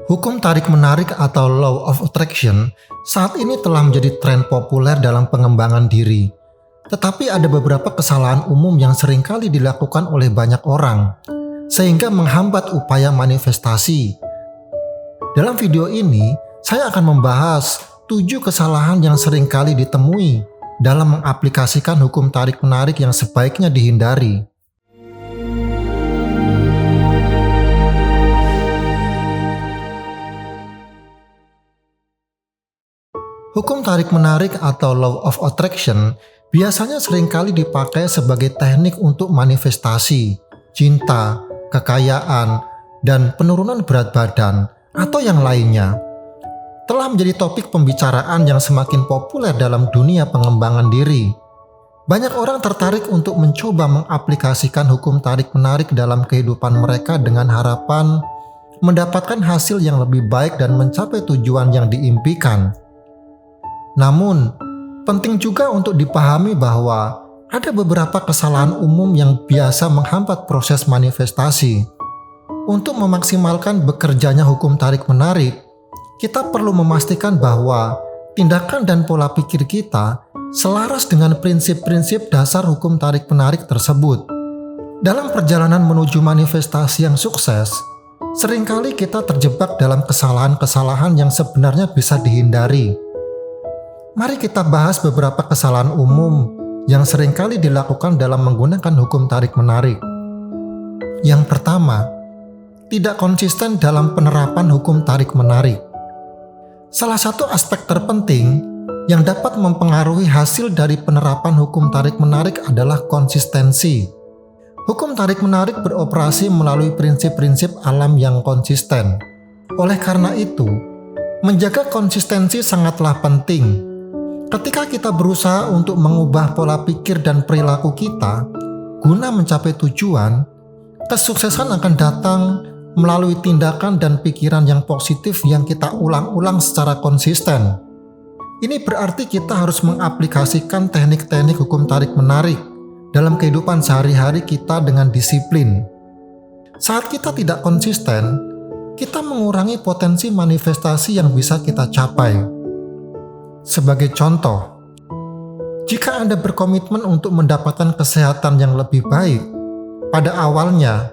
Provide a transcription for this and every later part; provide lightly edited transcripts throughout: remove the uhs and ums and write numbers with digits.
Hukum tarik-menarik atau Law of Attraction saat ini telah menjadi tren populer dalam pengembangan diri. Tetapi ada beberapa kesalahan umum yang seringkali dilakukan oleh banyak orang, sehingga menghambat upaya manifestasi. Dalam video ini, saya akan membahas 7 kesalahan yang seringkali ditemui dalam mengaplikasikan hukum tarik-menarik yang sebaiknya dihindari. Hukum tarik-menarik atau Law of Attraction biasanya seringkali dipakai sebagai teknik untuk manifestasi, cinta, kekayaan, dan penurunan berat badan, atau yang lainnya. Telah menjadi topik pembicaraan yang semakin populer dalam dunia pengembangan diri. Banyak orang tertarik untuk mencoba mengaplikasikan hukum tarik-menarik dalam kehidupan mereka dengan harapan mendapatkan hasil yang lebih baik dan mencapai tujuan yang diimpikan. Namun, penting juga untuk dipahami bahwa ada beberapa kesalahan umum yang biasa menghambat proses manifestasi. Untuk memaksimalkan bekerjanya hukum tarik-menarik, kita perlu memastikan bahwa tindakan dan pola pikir kita selaras dengan prinsip-prinsip dasar hukum tarik-menarik tersebut. Dalam perjalanan menuju manifestasi yang sukses, seringkali kita terjebak dalam kesalahan-kesalahan yang sebenarnya bisa dihindari. Mari kita bahas beberapa kesalahan umum yang seringkali dilakukan dalam menggunakan hukum tarik-menarik. Yang pertama, tidak konsisten dalam penerapan hukum tarik-menarik. Salah satu aspek terpenting yang dapat mempengaruhi hasil dari penerapan hukum tarik-menarik adalah konsistensi. Hukum tarik-menarik beroperasi melalui prinsip-prinsip alam yang konsisten. Oleh karena itu, menjaga konsistensi sangatlah penting. Ketika kita berusaha untuk mengubah pola pikir dan perilaku kita guna mencapai tujuan, kesuksesan akan datang melalui tindakan dan pikiran yang positif yang kita ulang-ulang secara konsisten. Ini berarti kita harus mengaplikasikan teknik-teknik hukum tarik-menarik dalam kehidupan sehari-hari kita dengan disiplin. Saat kita tidak konsisten, kita mengurangi potensi manifestasi yang bisa kita capai. Sebagai contoh, jika Anda berkomitmen untuk mendapatkan kesehatan yang lebih baik, pada awalnya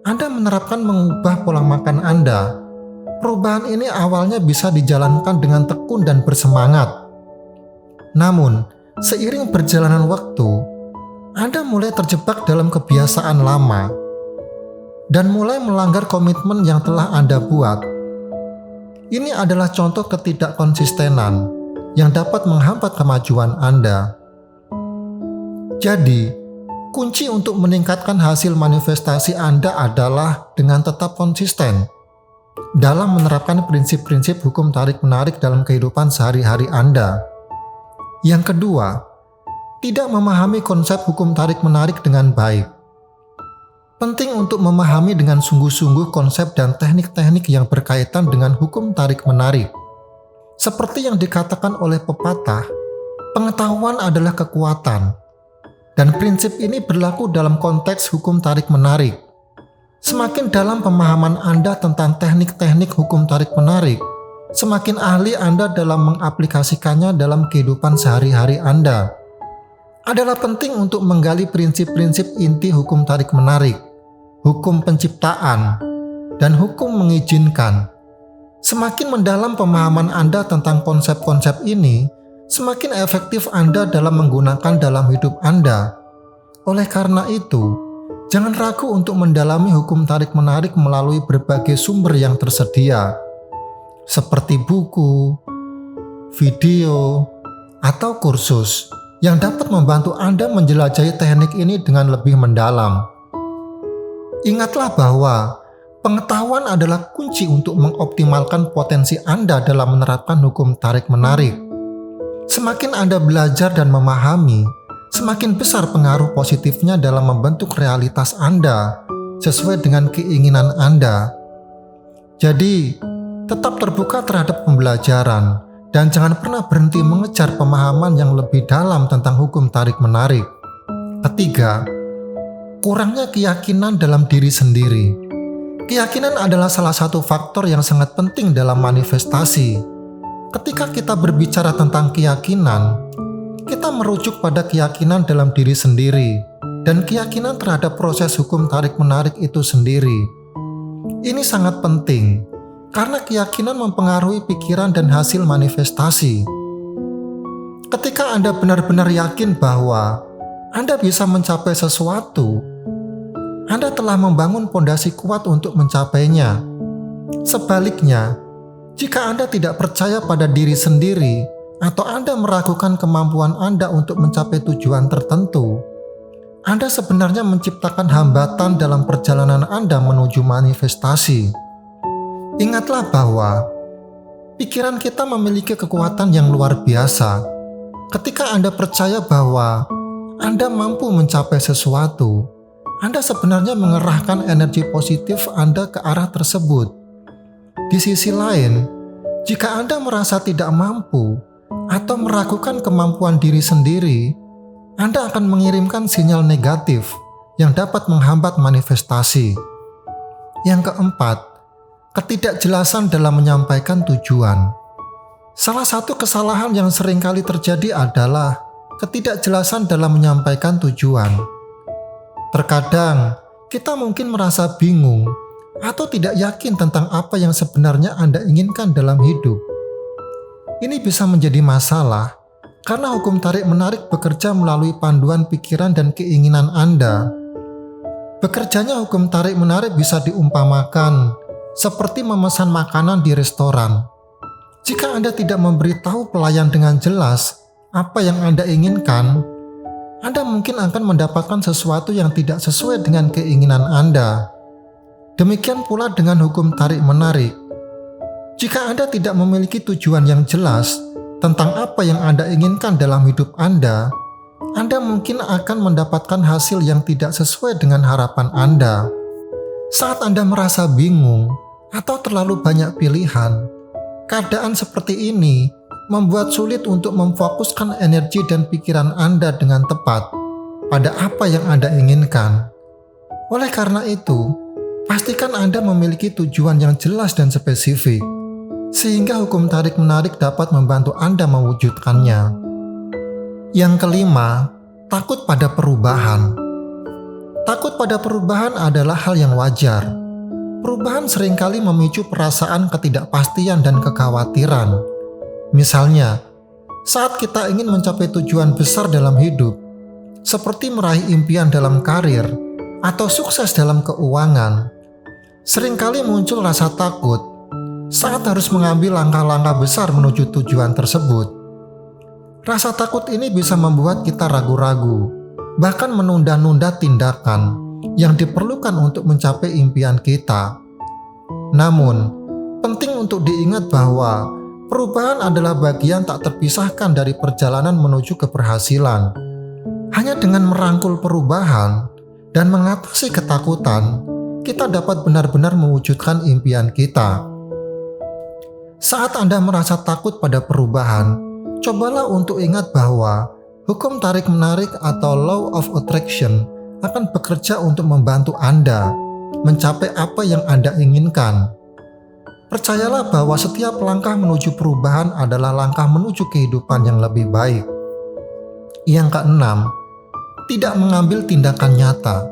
Anda menerapkan mengubah pola makan Anda. Perubahan ini awalnya bisa dijalankan dengan tekun dan bersemangat. Namun, seiring perjalanan waktu, Anda mulai terjebak dalam kebiasaan lama dan mulai melanggar komitmen yang telah Anda buat. Ini adalah contoh ketidakkonsistenan yang dapat menghambat kemajuan Anda. Jadi, kunci untuk meningkatkan hasil manifestasi Anda adalah dengan tetap konsisten dalam menerapkan prinsip-prinsip hukum tarik-menarik dalam kehidupan sehari-hari Anda. Yang kedua, tidak memahami konsep hukum tarik-menarik dengan baik. Penting untuk memahami dengan sungguh-sungguh konsep dan teknik-teknik yang berkaitan dengan hukum tarik-menarik. Seperti yang dikatakan oleh pepatah, pengetahuan adalah kekuatan. Dan prinsip ini berlaku dalam konteks hukum tarik-menarik. Semakin dalam pemahaman Anda tentang teknik-teknik hukum tarik-menarik, semakin ahli Anda dalam mengaplikasikannya dalam kehidupan sehari-hari Anda. Adalah penting untuk menggali prinsip-prinsip inti hukum tarik-menarik, hukum penciptaan, dan hukum mengizinkan. Semakin mendalam pemahaman Anda tentang konsep-konsep ini, semakin efektif Anda dalam menggunakan dalam hidup Anda. Oleh karena itu, jangan ragu untuk mendalami hukum tarik-menarik melalui berbagai sumber yang tersedia, seperti buku, video, atau kursus yang dapat membantu Anda menjelajahi teknik ini dengan lebih mendalam. Ingatlah bahwa pengetahuan adalah kunci untuk mengoptimalkan potensi Anda dalam menerapkan hukum tarik-menarik. Semakin Anda belajar dan memahami, semakin besar pengaruh positifnya dalam membentuk realitas Anda sesuai dengan keinginan Anda. Jadi, tetap terbuka terhadap pembelajaran dan jangan pernah berhenti mengejar pemahaman yang lebih dalam tentang hukum tarik-menarik. Ketiga, kurangnya keyakinan dalam diri sendiri. Keyakinan adalah salah satu faktor yang sangat penting dalam manifestasi. Ketika kita berbicara tentang keyakinan, kita merujuk pada keyakinan dalam diri sendiri dan keyakinan terhadap proses hukum tarik-menarik itu sendiri. Ini sangat penting karena keyakinan mempengaruhi pikiran dan hasil manifestasi. Ketika Anda benar-benar yakin bahwa Anda bisa mencapai sesuatu, Anda telah membangun fondasi kuat untuk mencapainya. Sebaliknya, jika Anda tidak percaya pada diri sendiri atau Anda meragukan kemampuan Anda untuk mencapai tujuan tertentu, Anda sebenarnya menciptakan hambatan dalam perjalanan Anda menuju manifestasi. Ingatlah bahwa pikiran kita memiliki kekuatan yang luar biasa. Ketika Anda percaya bahwa Anda mampu mencapai sesuatu, Anda sebenarnya mengerahkan energi positif Anda ke arah tersebut. Di sisi lain, jika Anda merasa tidak mampu atau meragukan kemampuan diri sendiri, Anda akan mengirimkan sinyal negatif yang dapat menghambat manifestasi. Yang keempat, ketidakjelasan dalam menyampaikan tujuan. Salah satu kesalahan yang seringkali terjadi adalah ketidakjelasan dalam menyampaikan tujuan. Terkadang, kita mungkin merasa bingung atau tidak yakin tentang apa yang sebenarnya Anda inginkan dalam hidup. Ini bisa menjadi masalah karena hukum tarik-menarik bekerja melalui panduan pikiran dan keinginan Anda. Bekerjanya hukum tarik-menarik bisa diumpamakan seperti memesan makanan di restoran. Jika Anda tidak memberitahu pelayan dengan jelas apa yang Anda inginkan, Anda mungkin akan mendapatkan sesuatu yang tidak sesuai dengan keinginan Anda. Demikian pula dengan hukum tarik-menarik. Jika Anda tidak memiliki tujuan yang jelas tentang apa yang Anda inginkan dalam hidup Anda mungkin akan mendapatkan hasil yang tidak sesuai dengan harapan Anda. Saat Anda merasa bingung atau terlalu banyak pilihan, keadaan seperti ini membuat sulit untuk memfokuskan energi dan pikiran Anda dengan tepat pada apa yang Anda inginkan. Oleh karena itu, pastikan Anda memiliki tujuan yang jelas dan spesifik, sehingga hukum tarik-menarik dapat membantu Anda mewujudkannya. Yang kelima, takut pada perubahan. Takut pada perubahan adalah hal yang wajar. Perubahan seringkali memicu perasaan ketidakpastian dan kekhawatiran. Misalnya, saat kita ingin mencapai tujuan besar dalam hidup, seperti meraih impian dalam karir atau sukses dalam keuangan, seringkali muncul rasa takut saat harus mengambil langkah-langkah besar menuju tujuan tersebut. Rasa takut ini bisa membuat kita ragu-ragu, bahkan menunda-nunda tindakan yang diperlukan untuk mencapai impian kita. Namun, penting untuk diingat bahwa perubahan adalah bagian tak terpisahkan dari perjalanan menuju keberhasilan. Hanya dengan merangkul perubahan dan mengatasi ketakutan, kita dapat benar-benar mewujudkan impian kita. Saat Anda merasa takut pada perubahan, cobalah untuk ingat bahwa hukum tarik-menarik atau law of attraction akan bekerja untuk membantu Anda mencapai apa yang Anda inginkan. Percayalah bahwa setiap langkah menuju perubahan adalah langkah menuju kehidupan yang lebih baik. Yang keenam, tidak mengambil tindakan nyata.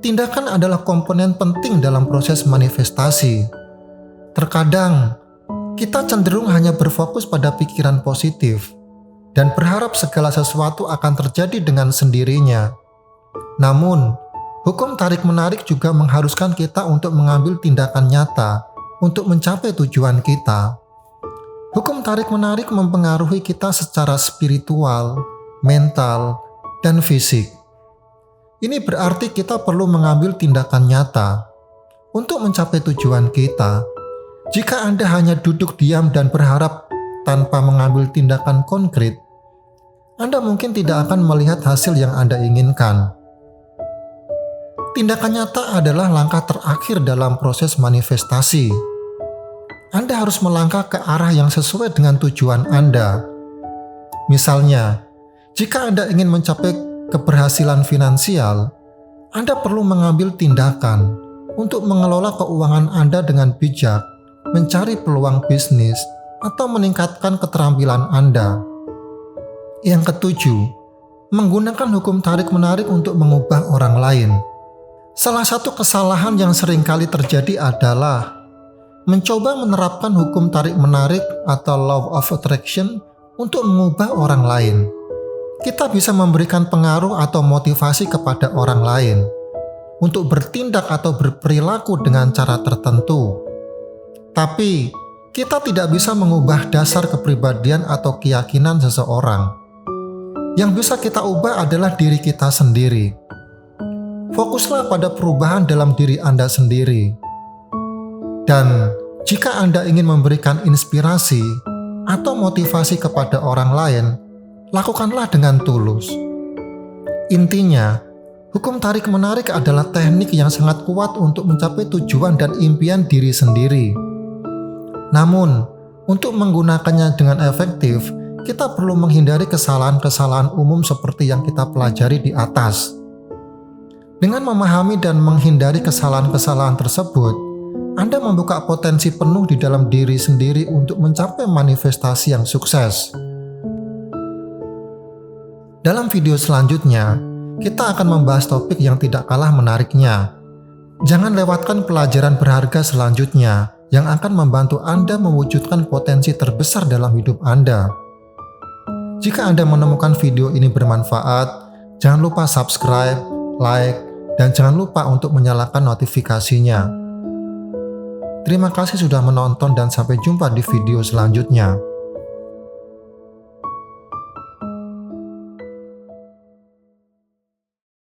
Tindakan adalah komponen penting dalam proses manifestasi. Terkadang, kita cenderung hanya berfokus pada pikiran positif dan berharap segala sesuatu akan terjadi dengan sendirinya. Namun, hukum tarik-menarik juga mengharuskan kita untuk mengambil tindakan nyata untuk mencapai tujuan kita. Hukum tarik-menarik mempengaruhi kita secara spiritual, mental, dan fisik. Ini berarti kita perlu mengambil tindakan nyata untuk mencapai tujuan kita. Jika Anda hanya duduk diam dan berharap tanpa mengambil tindakan konkret, Anda mungkin tidak akan melihat hasil yang Anda inginkan. Tindakan nyata adalah langkah terakhir dalam proses manifestasi. Anda harus melangkah ke arah yang sesuai dengan tujuan Anda. Misalnya, jika Anda ingin mencapai keberhasilan finansial, Anda perlu mengambil tindakan untuk mengelola keuangan Anda dengan bijak, mencari peluang bisnis, atau meningkatkan keterampilan Anda. Yang ketujuh, menggunakan hukum tarik-menarik untuk mengubah orang lain. Salah satu kesalahan yang seringkali terjadi adalah mencoba menerapkan hukum tarik-menarik atau law of attraction untuk mengubah orang lain. Kita bisa memberikan pengaruh atau motivasi kepada orang lain untuk bertindak atau berperilaku dengan cara tertentu. Tapi, kita tidak bisa mengubah dasar kepribadian atau keyakinan seseorang. Yang bisa kita ubah adalah diri kita sendiri. Fokuslah pada perubahan dalam diri Anda sendiri. Dan jika Anda ingin memberikan inspirasi atau motivasi kepada orang lain, lakukanlah dengan tulus. Intinya, hukum tarik-menarik adalah teknik yang sangat kuat untuk mencapai tujuan dan impian diri sendiri. Namun, untuk menggunakannya dengan efektif, kita perlu menghindari kesalahan-kesalahan umum seperti yang kita pelajari di atas. Dengan memahami dan menghindari kesalahan-kesalahan tersebut, Anda membuka potensi penuh di dalam diri sendiri untuk mencapai manifestasi yang sukses. Dalam video selanjutnya, kita akan membahas topik yang tidak kalah menariknya. Jangan lewatkan pelajaran berharga selanjutnya yang akan membantu Anda mewujudkan potensi terbesar dalam hidup Anda. Jika Anda menemukan video ini bermanfaat, jangan lupa subscribe, like, dan jangan lupa untuk menyalakan notifikasinya. Terima kasih sudah menonton dan sampai jumpa di video selanjutnya.